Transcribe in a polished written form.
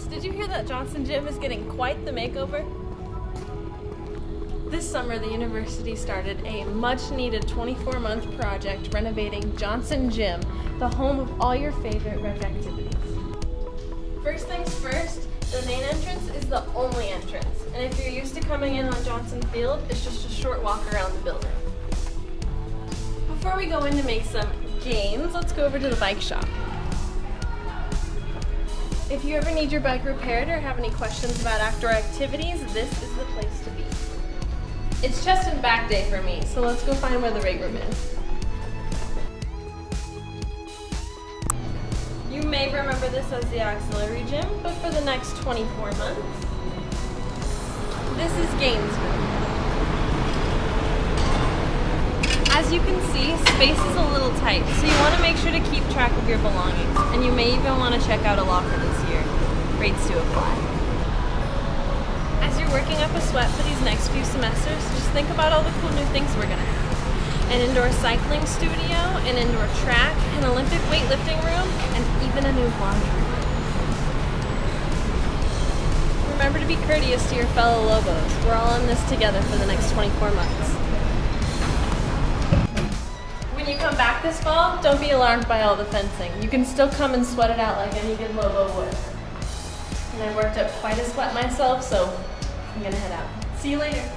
did you hear that Johnson Gym is getting quite the makeover? This summer, the university started a much-needed 24-month project renovating Johnson Gym, the home of all your favorite rec activities. First things first, the main entrance is the only entrance, and if you're used to coming in on Johnson Field, it's just a short walk around the building. Before we go in to make some gains, let's go over to the bike shop. If you ever need your bike repaired or have any questions about outdoor activities, this is the place to be. It's chest and back day for me, so let's go find where the weight room is. You may remember this as the auxiliary gym, but for the next 24 months, this is gains room. As you can see, space is a little tight, so you want to make sure to keep track of your belongings, and you may even want to check out a locker this year. Rates do apply. As you're working up a sweat for these next few semesters, just think about all the cool new things we're going to have. An indoor cycling studio, an indoor track, an Olympic weightlifting room, and even a new laundry room. Remember to be courteous to your fellow Lobos. We're all in this together for the next 24 months. When you come back this fall, don't be alarmed by all the fencing. You can still come and sweat it out like any good Lobo would. And I worked up quite a sweat myself, so I'm gonna head out. See you later.